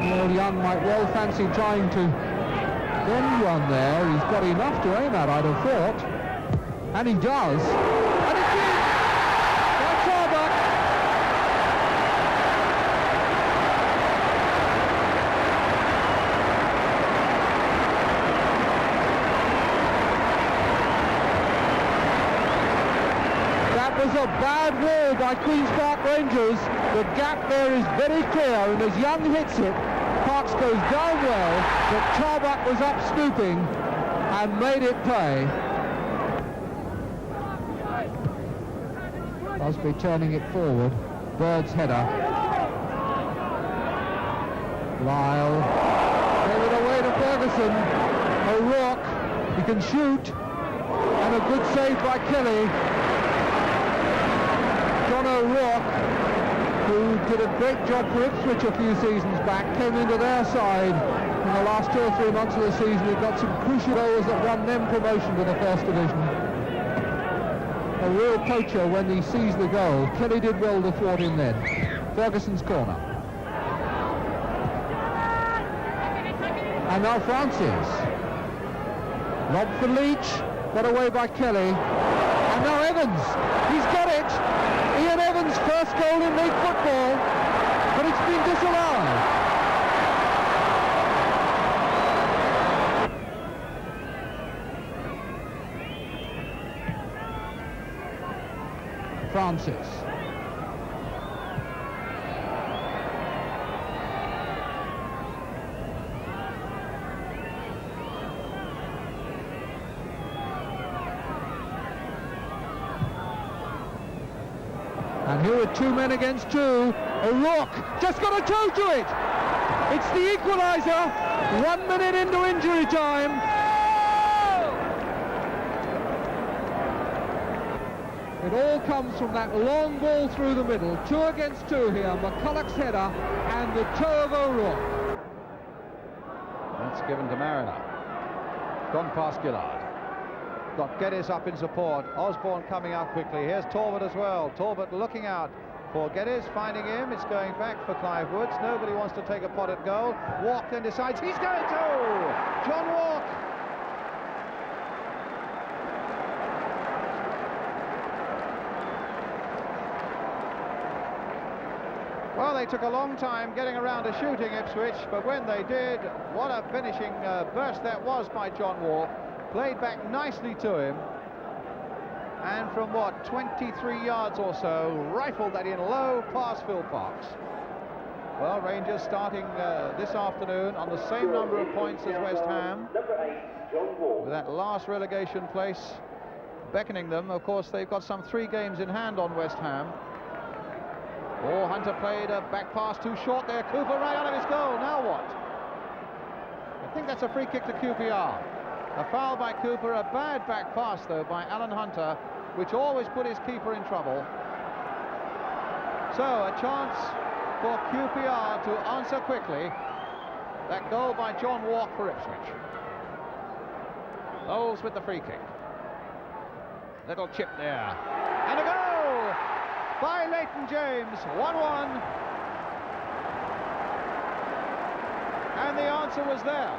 Well, Young might well fancy trying to end one there. He's got enough to aim at, I'd have thought. And he does. And it's in! That's Starbuck. That was a bad wall by Queen's Park Rangers. The gap there is very clear, and as Young hits it, Parks goes down well, but Starbuck was up scooping and made it play. Busby turning it forward. Bird's header. Lyle. Gave it away to Ferguson. O'Rourke. He can shoot. And a good save by Kelly. John O'Rourke, who did a great job for Ipswich a few seasons back, came into their side in the last 2 or 3 months of the season. He got some crucial goals that won them promotion to the First Division. A real poacher when he sees the goal. Kelly did well to thwart him then. Ferguson's corner. And now Francis. Lob for Leach. Got away by Kelly. And now Evans. He's got it. Ian Evans' first goal in league football. But it's been disallowed. Francis. And here are 2 men against 2. O'Rourke just got a toe to it. It's the equaliser. 1 minute into injury time. It all comes from that long ball through the middle. 2 against 2 here. McCulloch's header and the toe of O'Rourke. That's given to Mariner. Gone past Gillard. Got Geddes up in support. Osborne coming out quickly. Here's Talbot as well. Talbot looking out for Geddes, finding him. It's going back for Clive Woods. Nobody wants to take a pot at goal. Walk then decides he's going to! John Walk! Well, they took a long time getting around to shooting Ipswich, but when they did, what a finishing burst that was by John Walk. Played back nicely to him, and from what, 23 yards or so, rifled that in low past Phil Parks. Well, Rangers starting this afternoon on the same number of points as West Ham, with that last relegation place beckoning them. Of course, they've got some 3 games in hand on West Ham. Oh, Hunter played a back pass too short there. Cooper right out of his goal. Now what? I think that's a free kick to Q.P.R. A foul by Cooper, a bad back pass though by Alan Hunter, which always put his keeper in trouble. So a chance for Q.P.R. to answer quickly. That goal by John Walk for Ipswich. Knowles with the free kick. Little chip there. And a goal by Leighton James, 1-1. And the answer was there.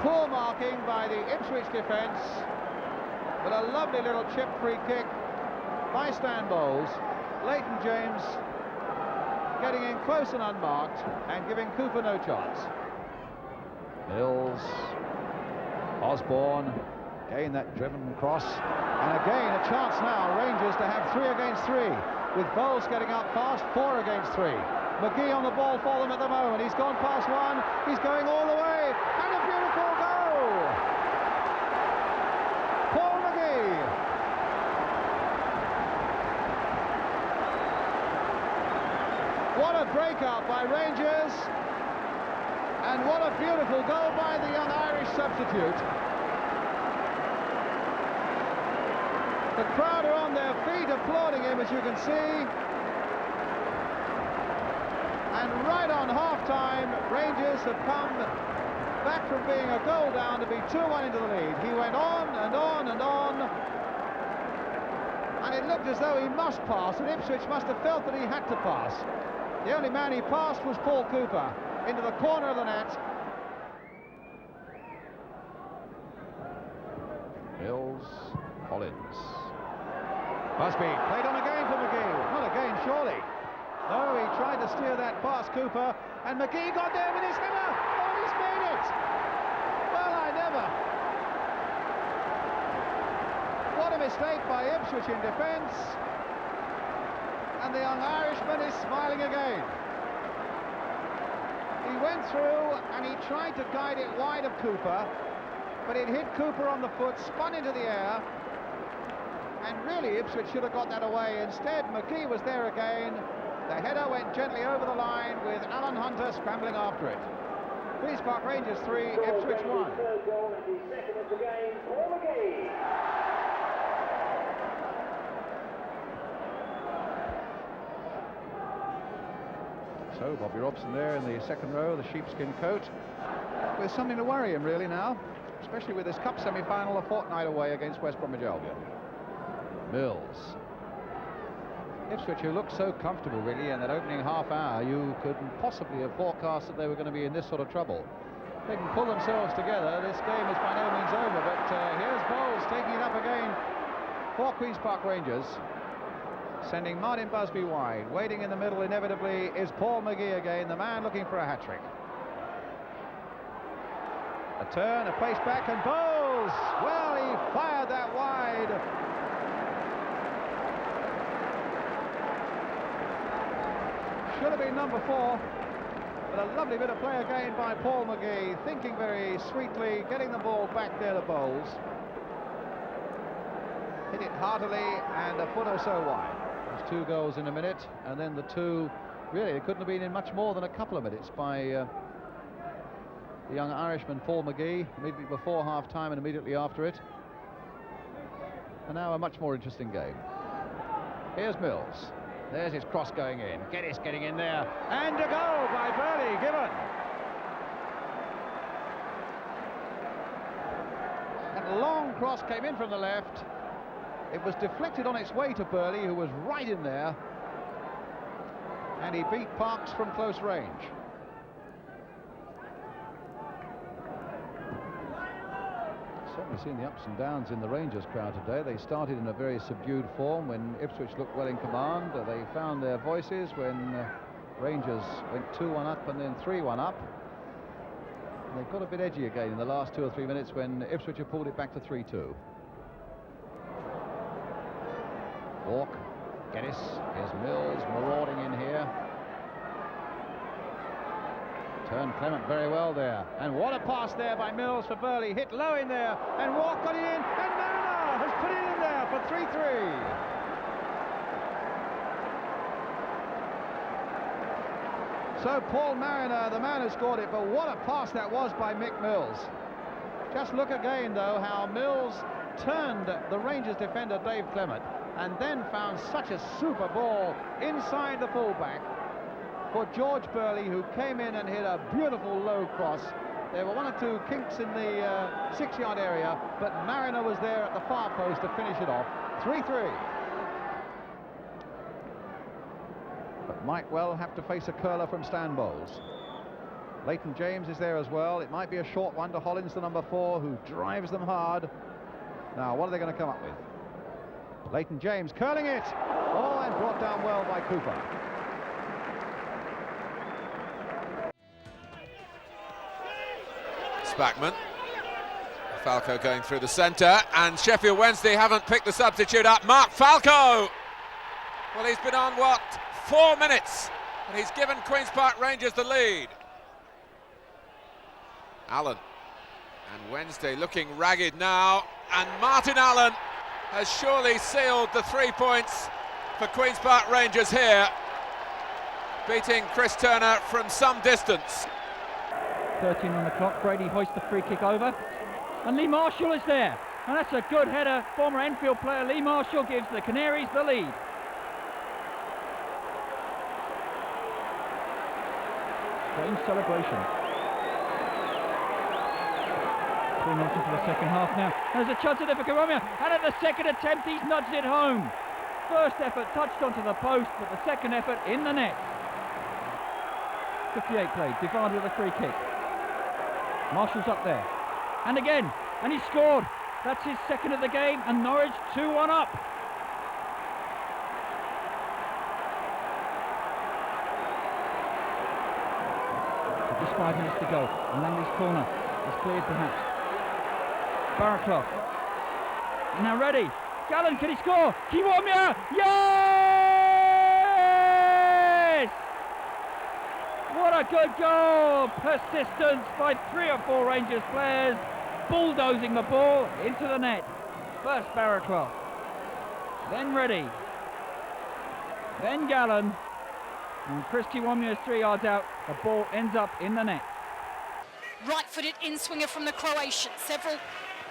Poor marking by the Ipswich defence, but a lovely little chip free kick by Stan Bowles. Leighton James getting in close and unmarked and giving Cooper no chance. Mills, Osborne, again that driven cross, and again a chance now, Rangers to have 3 against 3, with Bowles getting up fast, 4 against 3. McGee on the ball for them at the moment. He's gone past 1, he's going all the way, and a beautiful goal! Paul McGee. What a breakout by Rangers, and what a beautiful goal by the young Irish substitute. The crowd are on their feet applauding him, as you can see. And right on half-time, Rangers have come back from being a goal down to be 2-1 into the lead. He went on and on and on. And it looked as though he must pass, and Ipswich must have felt that he had to pass. The only man he passed was Paul Cooper, into the corner of the net. Mills, Collins. Busby, played on again for McGee. Not again, surely. No, he tried to steer that past Cooper, and McGee got there with his header. Oh, he's made it! Well, I never. What a mistake by Ipswich in defence. And the young Irishman is smiling again. He went through and he tried to guide it wide of Cooper, but it hit Cooper on the foot, spun into the air, and really Ipswich should have got that away. Instead, McGee was there again. The header went gently over the line with Alan Hunter scrambling after it. Queen's Park Rangers 3, Ipswich 1. Third goal and the second of the game, Paul McGee. So Bobby Robson there in the second row, the sheepskin coat, with something to worry him really now, especially with this cup semi-final a fortnight away against West Bromwich Albion. Mills. Ipswich, who looked so comfortable really in that opening half hour, you couldn't possibly have forecast that they were going to be in this sort of trouble. They can pull themselves together. This game is by no means over, but here's Bowles taking it up again for Queen's Park Rangers, sending Martin Busby wide. Waiting in the middle inevitably is Paul McGee again, the man looking for a hat-trick. A turn, a pace back, and Bowles! Well, he fired that wide. Should have been number 4, but a lovely bit of play again by Paul McGee, thinking very sweetly, getting the ball back there to Bowles. Hit it heartily and a foot or so wide. There's 2 goals in a minute, and then the 2, really, it couldn't have been in much more than a couple of minutes by the young Irishman Paul McGee, immediately before half-time and immediately after it. And now a much more interesting game. Here's Mills. There's his cross going in. Geddes getting in there. And a goal by Burley Gibbon. And a long cross came in from the left. It was deflected on its way to Burley, who was right in there. And he beat Parks from close range. Certainly seen the ups and downs in the Rangers crowd today. They started in a very subdued form when Ipswich looked well in command. They found their voices when Rangers went 2-1 up and then 3-1 up. And they got a bit edgy again in the last 2 or 3 minutes when Ipswich have pulled it back to 3-2. Walk, Geddes, here's Mills marauding in here. Turned Clement very well there, and what a pass there by Mills for Burley, hit low in there, and Walk got it in, and Mariner has put it in there for 3-3. So Paul Mariner, the man who scored it, but what a pass that was by Mick Mills. Just look again though how Mills turned the Rangers defender Dave Clement, and then found such a super ball inside the fullback for George Burley, who came in and hit a beautiful low cross. There were 1 or 2 kinks in the 6-yard area, but Mariner was there at the far post to finish it off. 3-3. But might well have to face a curler from Stan Bowles. Leighton James is there as well. It might be a short one to Hollins, the number 4, who drives them hard. Now, what are they going to come up with? Leighton James curling it. Oh, and brought down well by Cooper. Spackman. Falco going through the centre, and Sheffield Wednesday haven't picked the substitute up. Mark Falco! Well, he's been on, 4 minutes, and he's given Queen's Park Rangers the lead. Allen, and Wednesday looking ragged now, and Martin Allen has surely sealed the 3 points for Queen's Park Rangers here, beating Chris Turner from some distance. 13 on the clock. Brady hoists the free kick over, and Lee Marshall is there, and that's a good header. Former Enfield player Lee Marshall gives the Canaries the lead. Strange celebration. 3 minutes into the second half now. There's a chance there for Karomia, and at the second attempt he's nudged it home. first effort touched onto the post, but the second effort in the net. 58 played, Divard with a free kick. Marshall's up there. And again, and he scored. That's his second of the game, and Norwich 2-1 up. Just 5 minutes to go, and Langley's corner is cleared perhaps. Barraclough. Now ready. Gallen, can he score? Kiwomya! Yes! What a good goal! Persistence by 3 or 4 Rangers players, bulldozing the ball into the net. First Barraclough, then Ready, then Gallen, and Chris Kiwomya is 3 yards out. The ball ends up in the net. Right-footed in-swinger from the Croatian. Several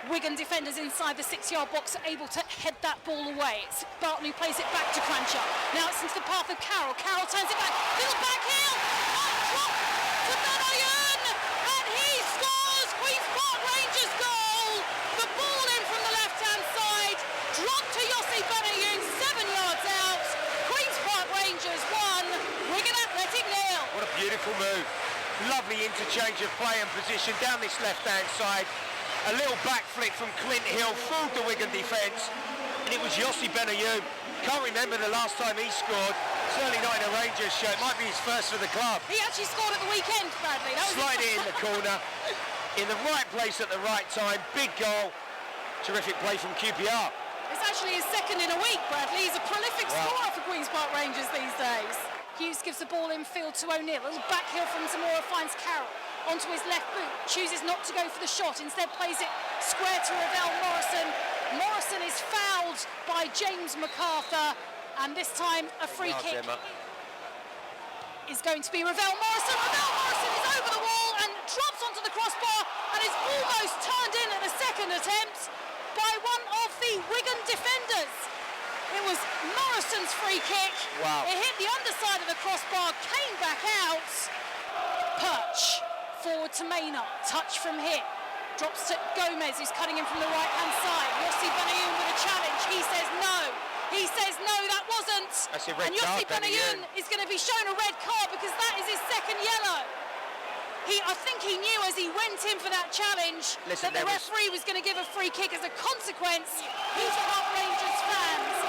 Wigan defenders inside the 6-yard box are able to head that ball away. It's Barton who plays it back to Crancher. Now it's into the path of Carroll. Carroll turns it back. Little back heel. Drop to Benayoun. And he scores. Queen's Park Rangers goal. The ball in from the left-hand side. Drop to Yossi Benayoun. 7 yards out. Queen's Park Rangers 1. Wigan Athletic 0. What a beautiful move. Lovely interchange of play and position down this left-hand side. A little back flick from Clint Hill, fooled the Wigan defence, and it was Yossi Benayoun. Can't remember the last time he scored. Certainly not in a Rangers shirt. Might be his first for the club. He actually scored at the weekend, Bradley. That was Slide it in the corner, in the right place at the right time. Big goal. Terrific play from Q.P.R. It's actually his second in a week, Bradley. He's a prolific scorer for Queen's Park Rangers these days. Hughes gives the ball infield to O'Neill. A little back heel from Zamora finds Carroll. Onto his left boot, chooses not to go for the shot, instead plays it square to Ravel Morrison. Morrison is fouled by James MacArthur, and this time a free kick is going to be Ravel Morrison. Ravel Morrison is over the wall and drops onto the crossbar and is almost turned in at the second attempt by one of the Wigan defenders. It was Morrison's free kick. Wow. It hit the underside of the crossbar, came back out. Perch. Forward to Maynard, touch from here. Drops to Gomez, who's cutting in from the right-hand side. Yossi Benayoun with a challenge. He says no. He says no, that wasn't. That's a red and Yossi card, Benayoun is going to be shown a red card because that is his second yellow. I think he knew as he went in for that challenge that the referee was going to give a free kick. As a consequence, Queen's Park Rangers fans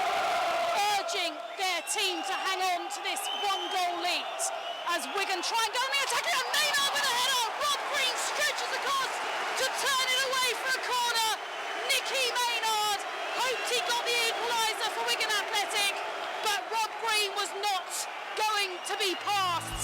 urging their team to hang on to this 1-goal lead. As Wigan try and go on the attack, and Maynard with a header. Rob Green stretches across to turn it away for a corner. Nicky Maynard hoped he got the equaliser for Wigan Athletic, but Rob Green was not going to be passed.